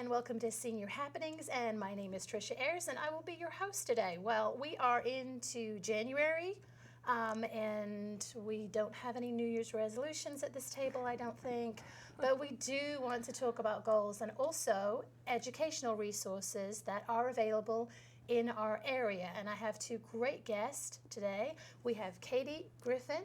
and welcome to Senior Happenings, and my name is Trisha Ayers, and I will be your host today. Well, we are into January, and we don't have any New Year's resolutions at this table, I don't think, but we do want to talk about goals and also educational resources that are available in our area. And I have two great guests today. We have Katie Griffith.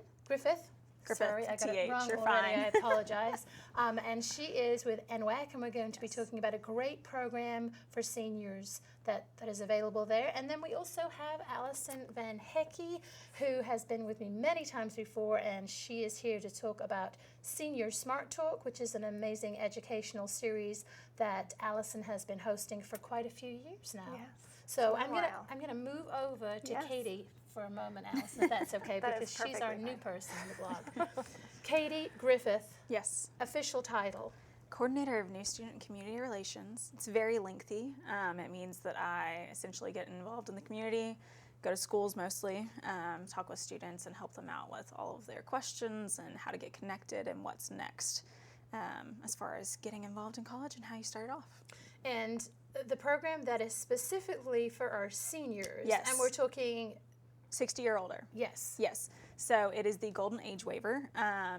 Sorry, I got it wrong You're already. fine. I apologize. And she is with NWACC, and we're going to be talking about a great program for seniors that is available there. And then we also have Alison van Hecke, who has been with me many times before, and she is here to talk about Senior Smart Talk, which is an amazing educational series that Alison has been hosting for quite a few years now. Yes. So I'm gonna move over to Katie for a moment, Alison, if that's okay, because she's our new person on the blog. Katie Griffith. Yes. Official title. Coordinator of New Student and Community Relations. It's very lengthy. It means that I essentially get involved in the community, go to schools mostly, talk with students and help them out with all of their questions and how to get connected and what's next as far as getting involved in college and how you start off. And the program that is specifically for our seniors. Yes. And we're talking 60 or older. Yes. Yes. So it is the Golden Age Waiver.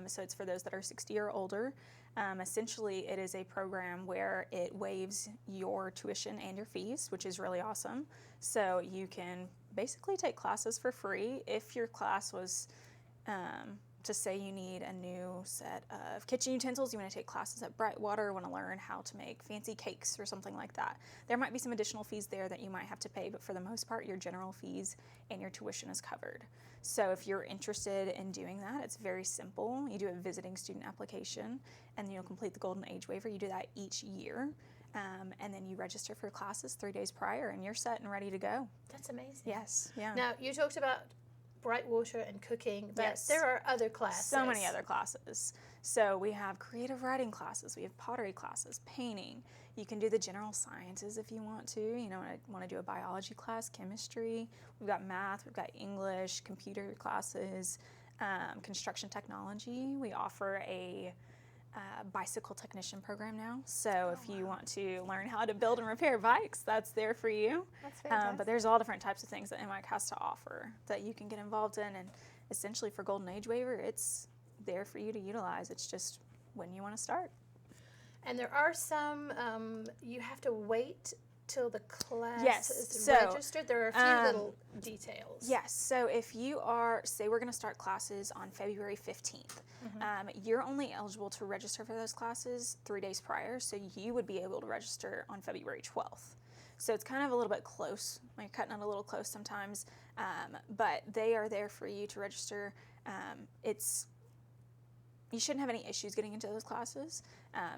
So it's for those that are 60 or older. Essentially, it is a program where it waives your tuition and your fees, which is really awesome. So you can basically take classes for free. If your class was to say you need a new set of kitchen utensils, you want to take classes at Brightwater, want to learn how to make fancy cakes or something like that. There might be some additional fees there that you might have to pay, but for the most part, your general fees and your tuition is covered. So if you're interested in doing that, it's very simple. You do a visiting student application, and you'll complete the Golden Age Waiver. You do that each year, and then you register for classes 3 days prior, and you're set and ready to go. That's amazing. Yes, yeah. Now, you talked about Brightwater and cooking, but Yes. there are other classes. So many other classes. So we have creative writing classes, we have pottery classes, painting. You can do the general sciences if you want to. You know, want to do a biology class, chemistry. We've got math, we've got English, computer classes, construction technology. We offer a bicycle technician program now. So if you want to learn how to build and repair bikes, that's there for you. That's fantastic. But there's all different types of things that NWACC has to offer that you can get involved in. And essentially for Golden Age Waiver, it's there for you to utilize. It's just when you want to start. And there are some, you have to wait till the class is registered. There are a few little details. Yes. So if you are, say we're going to start classes on February 15th, you're only eligible to register for those classes 3 days prior. So you would be able to register on February 12th. So it's kind of a little bit close. You're cutting it a little close sometimes, but they are there for you to register. You shouldn't have any issues getting into those classes,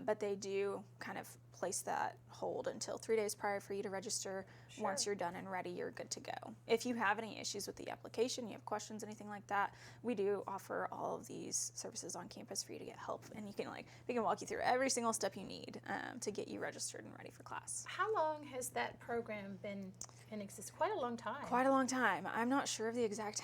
but they do kind of place that hold until 3 days prior for you to register. Sure. Once you're done and ready, you're good to go. If you have any issues with the application, you have questions, anything like that, we do offer all of these services on campus for you to get help, and we can walk you through every single step you need to get you registered and ready for class. How long has that program been in existence? Quite a long time. Quite a long time. I'm not sure of the exact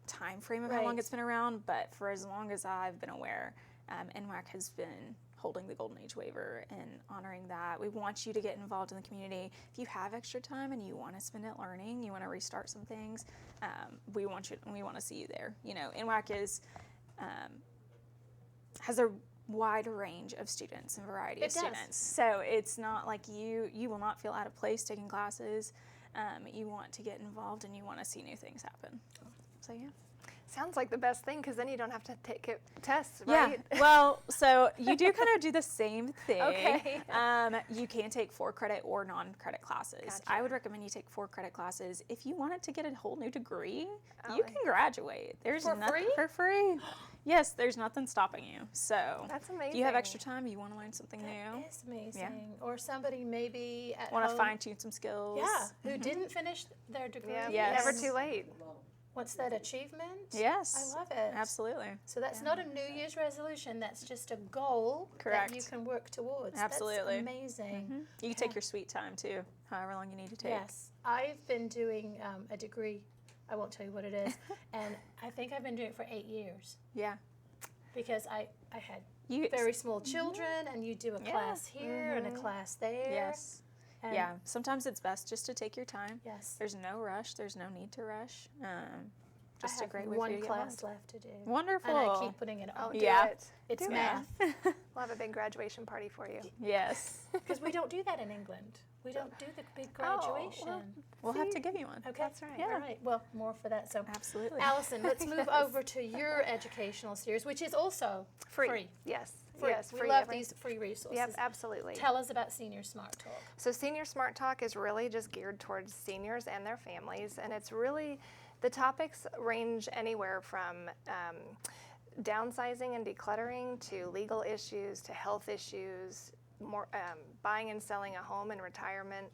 time frame of how long it's been around, but for as long as I've been aware, NWACC has been holding the Golden Age Waiver and honoring that. We want you to get involved in the community. If you have extra time and you want to spend it learning, you want to restart some things, we want to see you there. You know, NWACC has a wide range of students and variety of students. So it's not like you will not feel out of place taking classes. You want to get involved and you want to see new things happen. So yeah. Sounds like the best thing, because then you don't have to take tests, right? Yeah. Well, so you do kind of do the same thing. Okay. You can take 4 credit or non-credit classes. Gotcha. I would recommend you take 4 credit classes. If you wanted to get a whole new degree, you can graduate. There's For nothing free? for free. Yes, there's nothing stopping you. So That's amazing. if you have extra time, you want to learn something new. That is amazing. Or somebody maybe at Want to home, fine-tune some skills. who didn't finish their degree. Yeah, Yes. never too late. What's that, achievement? Yes. I love it. Absolutely. So that's not a New Year's resolution. That's just a goal Correct. that you can work towards. Absolutely. That's amazing. You can take your sweet time too, however long you need to take. Yes. I've been doing a degree. I won't tell you what it is. And I think I've been doing it for 8 years. Yeah. Because I had very small children, and you do a class here and a class there. Yes. And Yeah. Sometimes it's best just to take your time. Yes. There's no rush. There's no need to rush. Just I a great have way one for you to class get left to do. Wonderful. And I keep putting it Oh, on. do Yeah. it. It's Do it. math. We'll have a big graduation party for you. Yes. Because we don't do that in England. We don't do the big graduation. We'll have to give you one. Okay. That's right. All right. Well, more for that. So, Absolutely. Allison, let's move over to your educational series, which is also free. Yes. Free. Yes. We free love every- these free resources. Yep, absolutely. Tell us about Senior Smart Talk. So Senior Smart Talk is really just geared towards seniors and their families, and it's really, the topics range anywhere from downsizing and decluttering to legal issues to health issues, more buying and selling a home in retirement.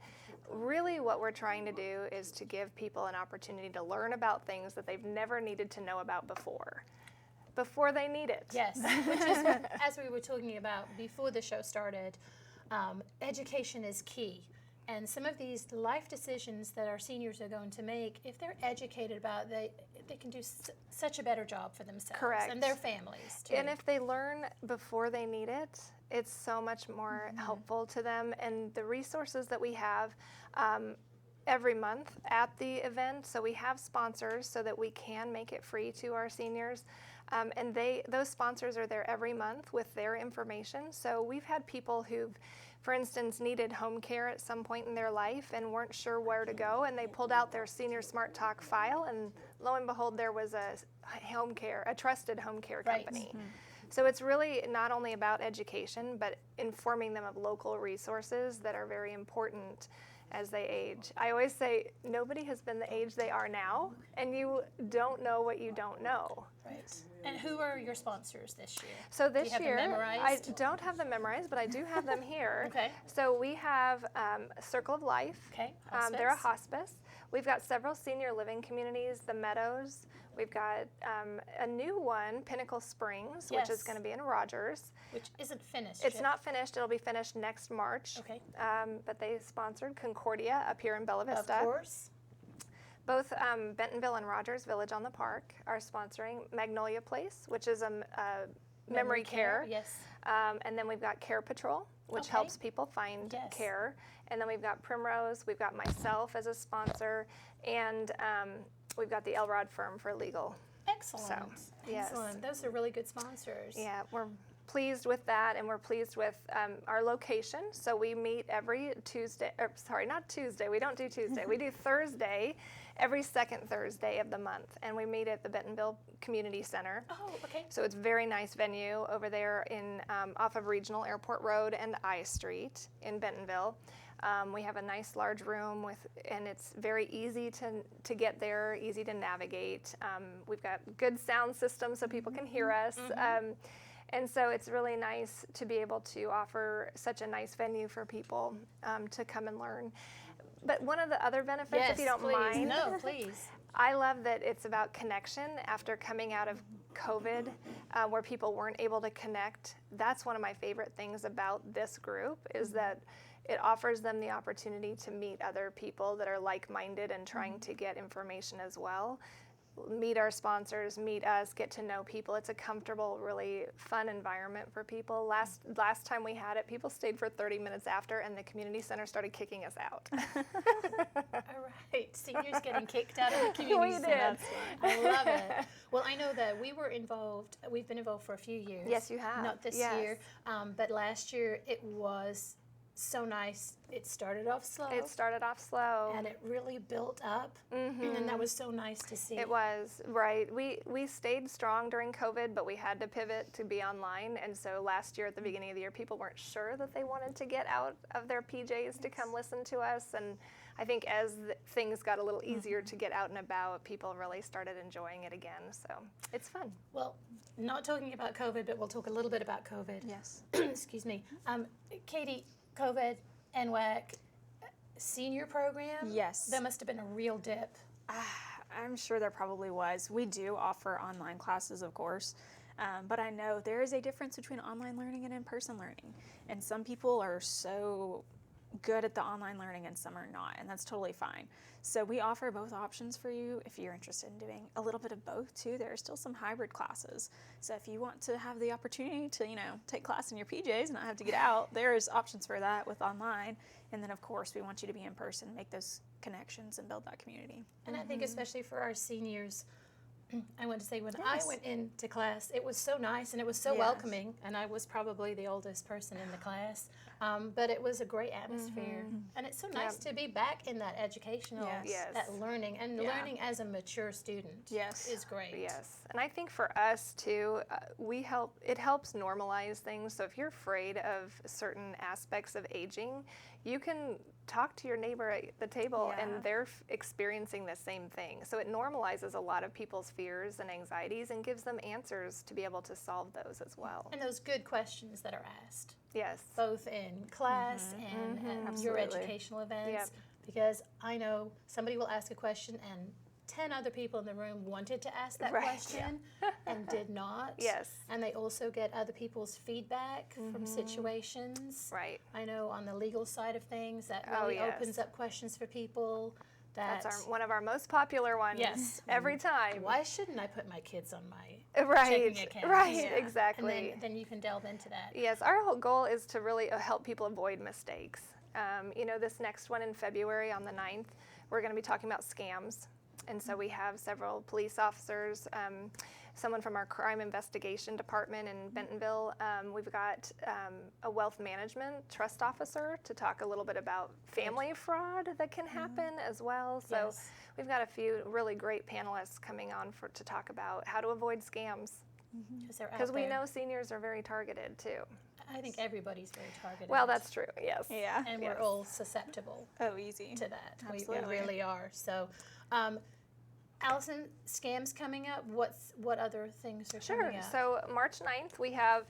Really what we're trying to do is to give people an opportunity to learn about things that they've never needed to know about before they need it. Yes, which is, as we were talking about before the show started, education is key. And some of these life decisions that our seniors are going to make, if they're educated about it, they can do such a better job for themselves Correct. and their families too. And if they learn before they need it, it's so much more helpful to them. And the resources that we have every month at the event, so we have sponsors so that we can make it free to our seniors. And those sponsors are there every month with their information. So we've had people who've, for instance, needed home care at some point in their life and weren't sure where to go, and they pulled out their Senior Smart Talk file, and lo and behold, there was a trusted home care company. Right. So it's really not only about education, but informing them of local resources that are very important as they age. I always say nobody has been the age they are now, and you don't know what you don't know. Right. And who are your sponsors this year? So this you have them year, I memorized? don't have them memorized, but I do have them here. Okay. So we have Circle of Life. Okay. They're a Hospice. hospice. We've got several senior living communities, the Meadows. We've got a new one, Pinnacle Springs, which Yes. is going to be in Rogers. Which isn't finished It's yet. not finished. It'll be finished next March. Okay. But they sponsored Concordia up here in Bella Of Vista. course. Both Bentonville and Rogers Village on the Park are sponsoring Magnolia Place, which is a memory care. Yes. And then we've got Care Patrol, which Okay. helps people find Yes. care. And then we've got Primrose, we've got myself as a sponsor, and we've got the Elrod Firm for legal. Excellent. yes. Excellent. Those are really good sponsors. Yeah, we're pleased with that, and we're pleased with our location. So we meet every Tuesday, not Tuesday, we don't do Tuesday, we do Thursday, every second Thursday of the month, and we meet at the Bentonville Community Center. Oh, okay. So it's a very nice venue over there in off of Regional Airport Road and I Street in Bentonville. We have a nice large room and it's very easy to get there, easy to navigate. We've got good sound systems so people can hear us. And so it's really nice to be able to offer such a nice venue for people to come and learn. But one of the other benefits, Yes, if you don't please. mind, No, please. I love that it's about connection after coming out of COVID, where people weren't able to connect. That's one of my favorite things about this group is that it offers them the opportunity to meet other people that are like-minded and trying to get information as well. Meet our sponsors, meet us, get to know people. It's a comfortable, really fun environment for people. Last time we had it, people stayed for 30 minutes after, and the community center started kicking us out. All right. Seniors getting kicked out of the community We center. did. I love it. Well, I know that we've been involved for a few years. Yes, you have. Not this Yes. year, but last year it was so nice. It started off slow. It started off slow. and it really built up, and that was so nice to see. It was, right. We stayed strong during COVID, but we had to pivot to be online. And so last year at the beginning of the year, people weren't sure that they wanted to get out of their PJs to come listen to us. And I think as things got a little easier to get out and about, people really started enjoying it again. So it's fun. Well, not talking about COVID, but we'll talk a little bit about COVID. Yes. Excuse me. Katie, COVID, NWACC, senior program? Yes. That must have been a real dip. I'm sure there probably was. We do offer online classes, of course, but I know there is a difference between online learning and in-person learning. And some people are so good at the online learning and some are not, and that's totally fine. So we offer both options for you if you're interested in doing a little bit of both too. There are still some hybrid classes. So if you want to have the opportunity to, take class in your PJs and not have to get out, there's options for that with online. And then of course we want you to be in person, make those connections and build that community. And I think especially for our seniors, I want to say when Yes. I went into class, it was so nice and it was so Yes. welcoming, and I was probably the oldest person in the class, but it was a great atmosphere, and it's so nice to be back in that educational, Yes. that learning, and Yeah. learning as a mature student Yes. is great. Yes, and I think for us too, it helps normalize things. So if you're afraid of certain aspects of aging, you can talk to your neighbor at the table Yeah. and they're experiencing the same thing. So it normalizes a lot of people's fears and anxieties and gives them answers to be able to solve those as well. And those good questions that are asked, Yes. both in class and at your Absolutely. educational events, Yep. because I know somebody will ask a question and 10 other people in the room wanted to ask that Right. question and did not. Yes. And they also get other people's feedback from situations. Right. I know on the legal side of things that Oh, really yes. opens up questions for people. That's one of our most popular ones. Yes. Every time. Why shouldn't I put my kids on my Right. checking account? Right. Yeah. Exactly. And then you can delve into that. Yes, our whole goal is to really help people avoid mistakes. This next one in February on the 9th, we're going to be talking about scams. And so we have several police officers, someone from our crime investigation department in Bentonville. We've got a wealth management trust officer to talk a little bit about family fraud that can happen as well. So Yes. we've got a few really great panelists coming on to talk about how to avoid scams. Because we know seniors are very targeted too. I think everybody's very targeted. Well, that's true. Yes. Yeah. And yes. we're all susceptible Oh, easy. to that. We Absolutely. really are. So, Alison, scams coming up. What other things are Sure. coming up? So March 9th we have,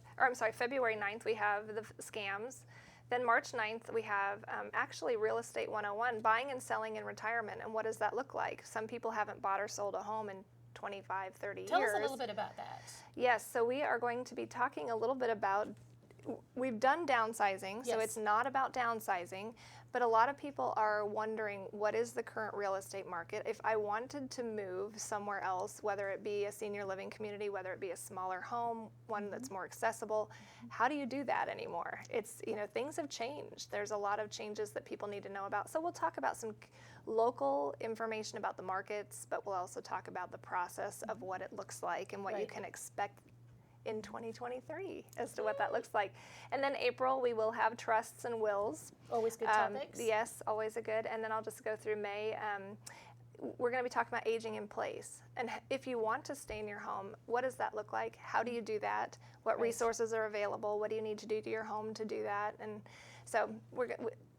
February 9th we have the scams. Then March 9th we have actually Real Estate 101, buying and selling in retirement. And what does that look like? Some people haven't bought or sold a home in 25, 30 Tell years. us a little bit about that. Yes, so we are going to be talking a little bit about, we've done downsizing, so Yes. it's not about downsizing, but a lot of people are wondering what is the current real estate market. If I wanted to move somewhere else, whether it be a senior living community, whether it be a smaller home, one that's more accessible, how do you do that anymore? It's, things have changed. There's a lot of changes that people need to know about. So we'll talk about some local information about the markets, but we'll also talk about the process of what it looks like and what you Right. can expect in 2023 as to what that looks like. And then April, we will have trusts and wills. Always good topics. Yes, always a good. And then I'll just go through May. We're going to be talking about aging in place. And if you want to stay in your home, what does that look like? How do you do that? What Right. resources are available? What do you need to do to your home to do that? And so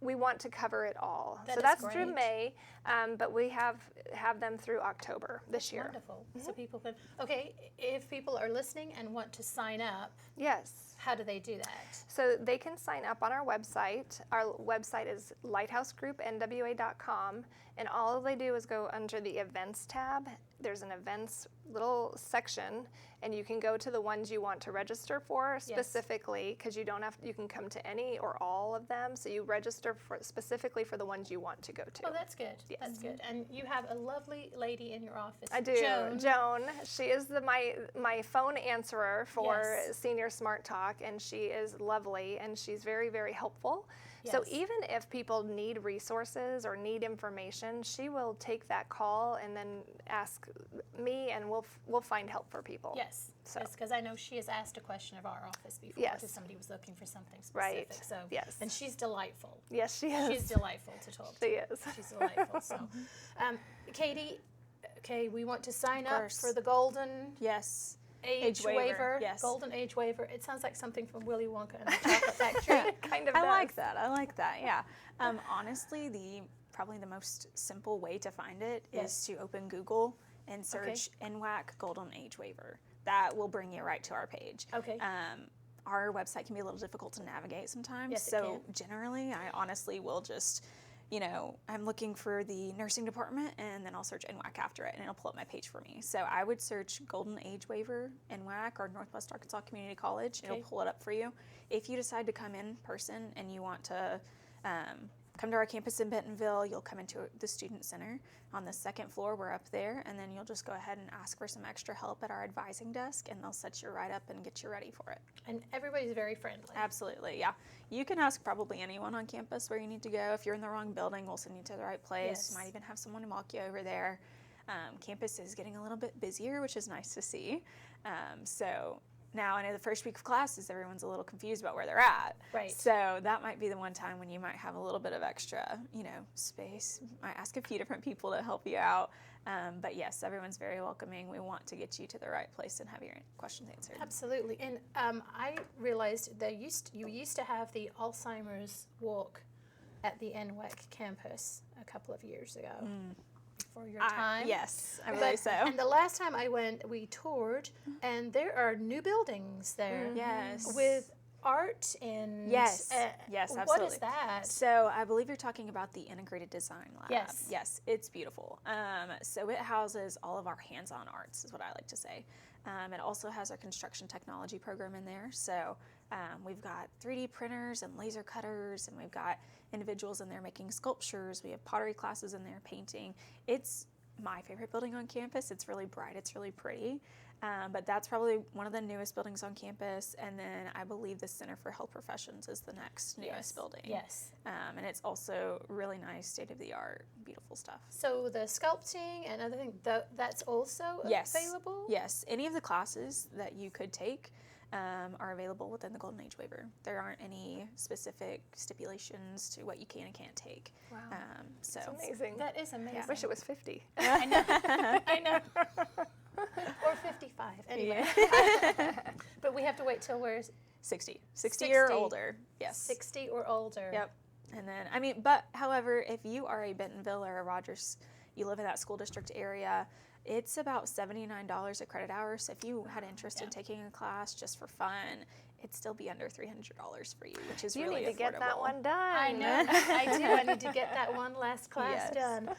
we want to cover it all. That So is that's through great. May, but we have them through October this year. Wonderful. So people can. Okay, if people are listening and want to sign up, Yes. how do they do that? So they can sign up on our website. Our website is lighthousegroupnwa.com, and all they do is go under the events tab. There's an events little section, and you can go to the ones you want to register for specifically, because you can come to any or all of them. So you register specifically for the ones you want to go to. Oh, that's good. Yes. That's good. And you have a lovely lady in your office. I do. Joan. She is my phone answerer for Yes. Senior Smart Talk, and she is lovely, and she's very, very helpful. So Yes. even if people need resources or need information, she will take that call and then ask me, and we'll find help for people. Yes. So. Because I know she has asked a question of our office before Yes. because somebody was looking for something specific. Right. So Yes. And she's delightful. Yes, she is. She's delightful to talk to. She is. She's delightful. So, Katie, okay, we want to sign up course. for the golden Yes. age waiver, waiver. yes. Golden age waiver. It sounds like something from Willy Wonka and the Chocolate Factory. Kind of I does. like that. I like that. Yeah. Honestly, probably the most simple way to find it Yes. is to open Google and search NWACC Golden Age Waiver. That will bring you right to our page. Okay. Our website can be a little difficult to navigate sometimes. Yes, it so can. generally, I honestly will just, I'm looking for the nursing department, and then I'll search NWACC after it, and it'll pull up my page for me. So I would search Golden Age Waiver, NWACC, or Northwest Arkansas Community College. Okay. It'll pull it up for you. If you decide to come in person and you want to come to our campus in Bentonville. You'll come into the Student Center on the second floor. We're up there, and then you'll just go ahead and ask for some extra help at our advising desk, and they'll set you right up and get you ready for it. And everybody's very friendly. Absolutely, yeah. You can ask probably anyone on campus where you need to go. If you're in the wrong building, we'll send you to the right place. Yes. You might even have someone walk you over there. Campus is getting a little bit busier, which is nice to see. So now I know the first week of classes, everyone's a little confused about where they're at. Right. So that might be the one time when you might have a little bit of extra, space. Might ask a few different people to help you out. But yes, everyone's very welcoming. We want to get you to the right place and have your questions answered. Absolutely. And I realized that you used to have the Alzheimer's walk at the NWACC campus a couple of years ago. Before your time. Yes, I believe so. And the last time I went, we toured, and there are new buildings there. Yes. With art and yes, absolutely. What is that? So I believe you're talking about the Integrated Design Lab. Yes, it's beautiful. So it houses all of our hands-on arts, is what I like to say. It also has our construction technology program in there. So we've got 3D printers and laser cutters, and we've got individuals in there making sculptures. We have pottery classes in there, painting. It's my favorite building on campus. It's really bright. It's really pretty. But that's probably one of the newest buildings on campus. And then I believe the Center for Health Professions is the next newest building. Yes. And it's also really nice, state-of-the-art, beautiful stuff. So the sculpting and other things, that's also available? Yes. Any of the classes that you could take are available within the Golden Age waiver. There aren't any specific stipulations to what you can and can't take. Wow. So That's amazing. That is amazing. I wish it was 50. I know. I know. Or 55. Anyway. But we have to wait till we're 60 or older. Yes. 60 or older. Yep. And then, but however, if you are a Bentonville or a Rogers, you live in that school district area, it's about $79 a credit hour. So if you had interest in taking a class just for fun, it'd still be under $300 for you, which is really affordable. You need to get that one done. I know. I do. I need to get that one last class Yes. done.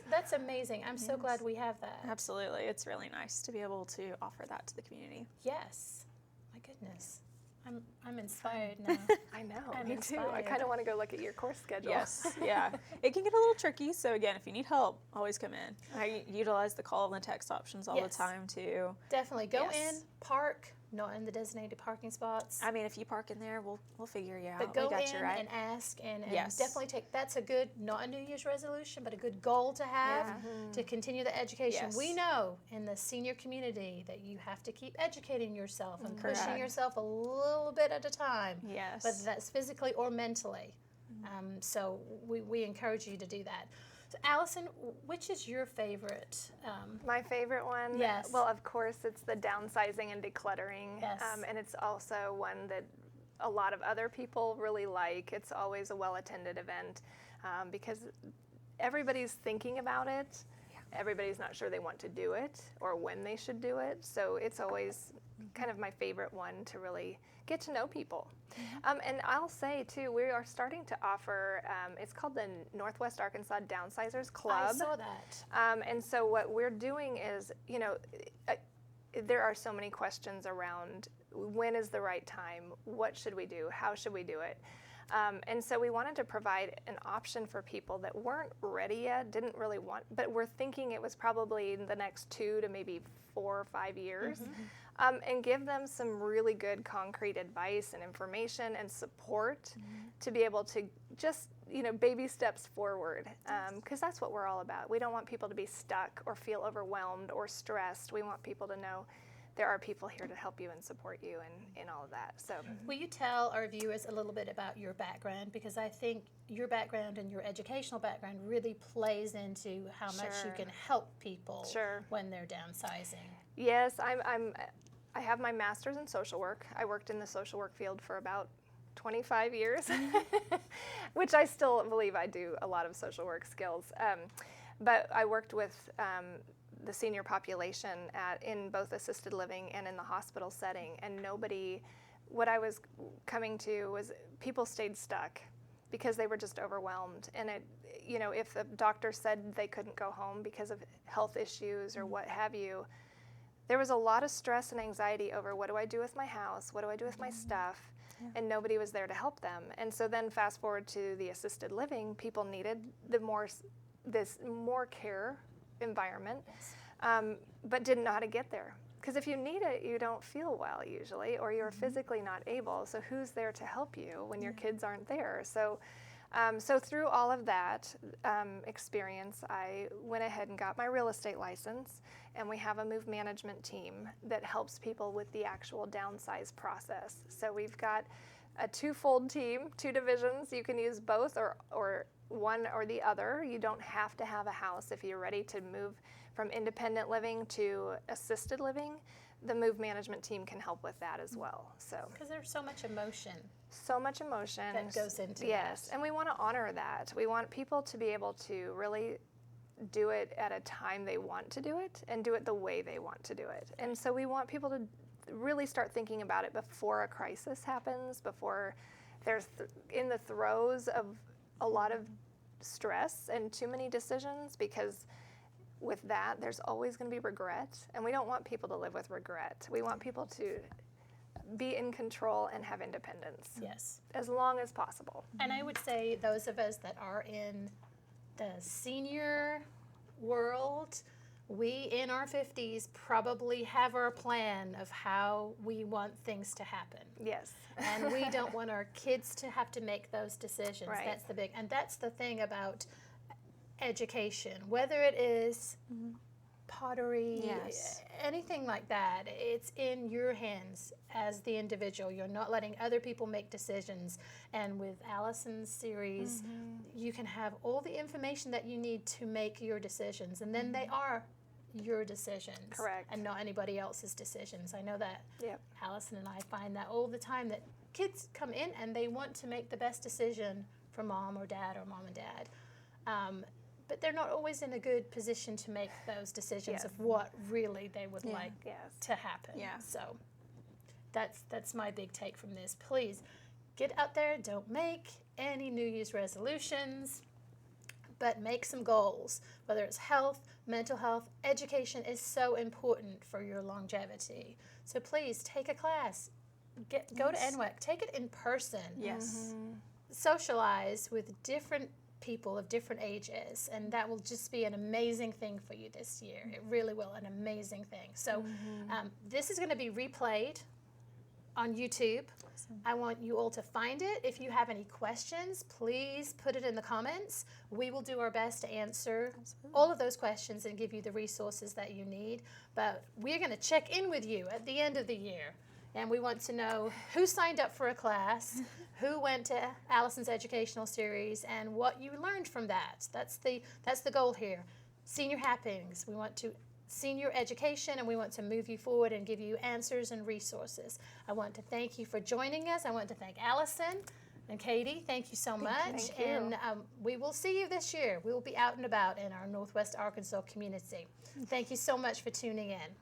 That's amazing. I'm so glad we have that. Absolutely. It's really nice to be able to offer that to the community. Yes. My goodness. I'm inspired now. I know. I'm Me too. I inspired. kind of want to go look at your course schedule. Yes, yeah. It can get a little tricky, so again, if you need help, always come in. I utilize the call and the text options all Yes. the time, too. Definitely. Go Yes. in, park, not in the designated parking spots. I mean, if you park in there, we'll figure you out. But go we got in you, right? and ask and Yes. definitely that's a good, not a New Year's resolution, but a good goal to have to continue the education. Yes. We know in the senior community that you have to keep educating yourself and pushing Correct. yourself a little bit at a time, Yes. whether that's physically or mentally. So we encourage you to do that. So Alison, which is your favorite? My favorite one, Yes. well, of course, it's the downsizing and decluttering. Yes. And it's also one that a lot of other people really like. It's always a well-attended event because everybody's thinking about it. Everybody's not sure they want to do it or when they should do it. So it's always kind of my favorite one to really get to know people. And I'll say, too, we are starting to offer, it's called the Northwest Arkansas Downsizers Club. I saw that. And so what we're doing is, there are so many questions around when is the right time, what should we do, how should we do it? And so we wanted to provide an option for people that weren't ready yet, didn't really want, but were thinking it was probably in the next 2 to maybe 4 or 5 years, and give them some really good concrete advice and information and support to be able to just, baby steps forward, because that's what we're all about. We don't want people to be stuck or feel overwhelmed or stressed. We want people to know there are people here to help you and support you in all of that. So, Will you tell our viewers a little bit about your background? Because I think your background and your educational background really plays into how much you Sure. can help people Sure. when they're downsizing. yes, I have my master's in social work. I worked in the social work field for about 25 years, which I still believe I do a lot of social work skills. But I worked with the senior population in both assisted living and in the hospital setting, and what I was coming to was people stayed stuck because they were just overwhelmed. And if the doctor said they couldn't go home because of health issues or what have you, there was a lot of stress and anxiety over what do I do with my house, what do I do with my stuff. and nobody was there to help them. And so then fast forward to the assisted living, people needed this more care environment, but didn't know how to get there. Because if you need it, you don't feel well usually, or you're physically not able. So who's there to help you when your kids aren't there? So through all of that experience, I went ahead and got my real estate license, and we have a move management team that helps people with the actual downsize process. So we've got a twofold team, 2 divisions. You can use both or one or the other. You don't have to have a house if you're ready to move from independent living to assisted living. The move management team can help with that as well. So Because there's so much emotion. so much emotion That goes into yes, that. and we want to honor that. We want people to be able to really do it at a time they want to do it and do it the way they want to do it. And so we want people to really start thinking about it before a crisis happens, before there's in the throes of a lot of stress and too many decisions, because with that there's always going to be regret, and we don't want people to live with regret. We want people to be in control and have independence. Yes. As long as possible. And I would say those of us that are in the senior world, we in our 50s probably have our plan of how we want things to happen. Yes. And we don't want our kids to have to make those decisions. Right. That's the thing about education, whether it is pottery, Yes. anything like that, it's in your hands as the individual. You're not letting other people make decisions. And with Alison's series, you can have all the information that you need to make your decisions, and then they are your decisions. Correct. And not anybody else's decisions. I know that Yep. Alison and I find that all the time, that kids come in and they want to make the best decision for mom or dad or mom and dad. But they're not always in a good position to make those decisions Yes. of what really they would like Yes. to happen. Yeah. So that's my big take from this. Please get out there, don't make any New Year's resolutions, but make some goals. Whether it's health, mental health, education is so important for your longevity. So please take a class. Go to NWACC, take it in person. Yes. Socialize with different people of different ages, and that will just be an amazing thing for you this year. It really will, an amazing thing. So this is going to be replayed on YouTube. I want you all to find it. If you have any questions, please put it in the comments. We will do our best to answer all of those questions and give you the resources that you need. But we're going to check in with you at the end of the year, and we want to know who signed up for a class, who went to Alison's educational series, and what you learned from that. That's the goal here. Senior happenings. We want to senior education, and we want to move you forward and give you answers and resources. I want to thank you for joining us. I want to thank Alison and Katie. Thank you so much. Thank you. And we will see you this year. We will be out and about in our Northwest Arkansas community. Thank you so much for tuning in.